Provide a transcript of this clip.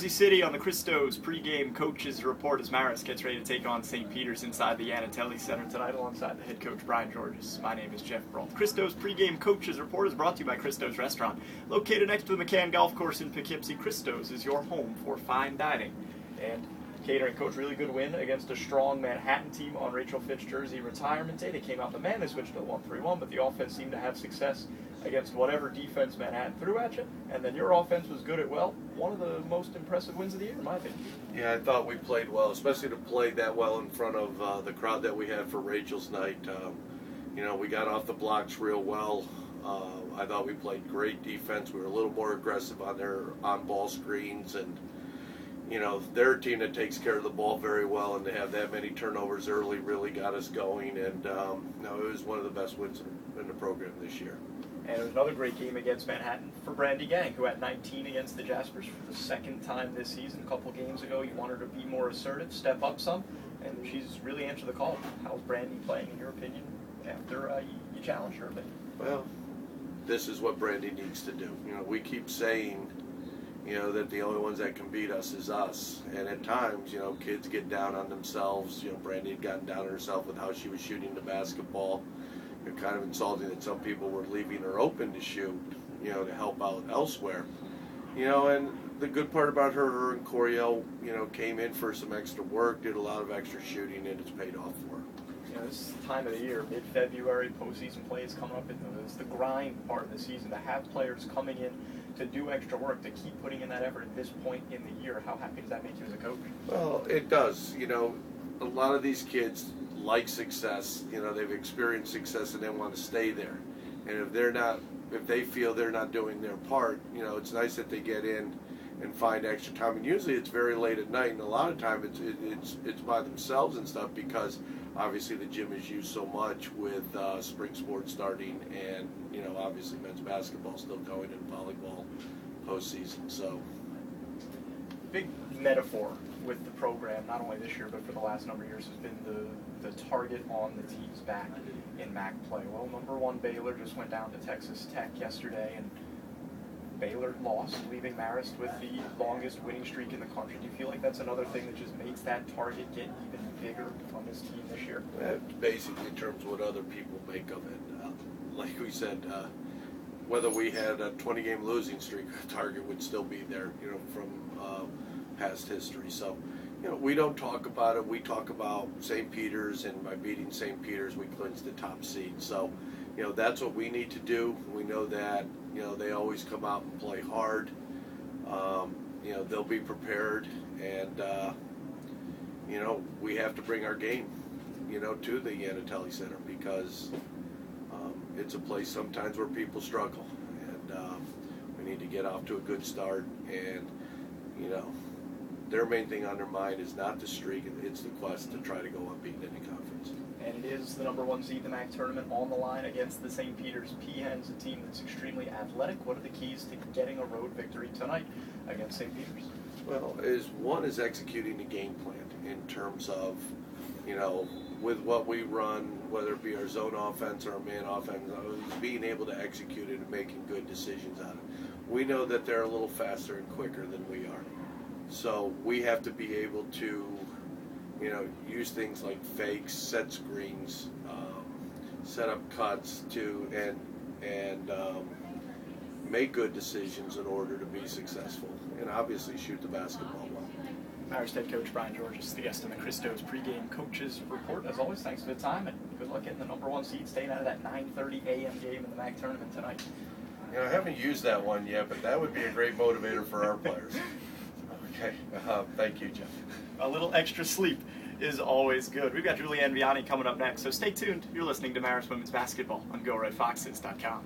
Jersey City on the Christos pregame coaches report as Marist gets ready to take on St. Peter's inside the Yanatelli Center tonight alongside the head coach Brian Giorgis. My name is Geoff Brault. Christos pregame coaches report is brought to you by Christos Restaurant. Located next to the McCann Golf Course in Poughkeepsie, Christos is your home for fine dining. And catering coach, really good win against a strong Manhattan team on Rachel Fitz Jersey retirement day. They came out the man, they switched to the 1-3-1, but the offense seemed to have success against whatever defense Manhattan threw at you. And then your offense was good at, well, one of the most impressive wins of the year, in my opinion. Yeah, I thought we played well, especially to play that well in front of the crowd that we had for Rachel's night. We got off the blocks real well. I thought we played great defense. We were a little more aggressive on their on-ball screens, and they're a team that takes care of the ball very well, and to have that many turnovers early really got us going. And it was one of the best wins in the program this year. And it was another great game against Manhattan for Brandy Gang, who had 19 against the Jaspers for the second time this season. A couple games ago, you want her to be more assertive, step up some, and she's really answered the call. How's Brandy playing, in your opinion, after you challenged her a bit? Well, this is what Brandy needs to do. We keep saying, that the only ones that can beat us is us. And at times, kids get down on themselves. Brandy had gotten down on herself with how she was shooting the basketball. Kind of insulting that some people were leaving her open to shoot, to help out elsewhere. And the good part about her and Coriel, came in for some extra work, did a lot of extra shooting, and it's paid off for her. This time of the year, mid-February, postseason play is coming up. It's the grind part of the season, to have players coming in to do extra work, to keep putting in that effort at this point in the year. How happy does that make you as a coach? Well, it does. A lot of these kids like success. They've experienced success and they want to stay there. And if they feel they're not doing their part, it's nice that they get in and find extra time. And usually it's very late at night, and a lot of time it's by themselves and stuff, because obviously the gym is used so much with spring sports starting, and obviously men's basketball still going, and volleyball postseason. So big metaphor with the program, not only this year but for the last number of years, has been the target on the team's back in MAAC play. Well, number one Baylor just went down to Texas Tech yesterday, and Baylor lost, leaving Marist with the longest winning streak in the country. Do you feel like that's another thing that just makes that target get even bigger on this team this year? Basically, in terms of what other people make of it. Like we said, whether we had a 20-game losing streak, the target would still be there, from past history. So, we don't talk about it. We talk about St. Peter's, and by beating St. Peter's, we clinched the top seed. So, that's what we need to do. We know that, they always come out and play hard. They'll be prepared, and, we have to bring our game, to the Yanatelli Center, because it's a place sometimes where people struggle, and we need to get off to a good start. And, their main thing on their mind is not the streak, it's the quest to try to go unbeaten in the conference. And it is the number one seed in the MAAC tournament on the line against the St. Peter's Peahens, a team that's extremely athletic. What are the keys to getting a road victory tonight against St. Peter's? Well, one is executing the game plan in terms of, with what we run, whether it be our zone offense or our man offense, being able to execute it and making good decisions on it. We know that they're a little faster and quicker than we are. So we have to be able to, use things like fakes, set screens, set up cuts and make good decisions in order to be successful, and obviously shoot the basketball well. Marist head coach Brian Giorgis, the guest on the Christos pregame coaches report. As always, thanks for the time, and good luck getting the number one seed, staying out of that 9:30 a.m. game in the MAAC tournament tonight. I haven't used that one yet, but that would be a great motivator for our players. Okay, thank you, Geoff. A little extra sleep is always good. We've got Julianne Vianney coming up next, so stay tuned. You're listening to Marist Women's Basketball on GoRedFoxes.com.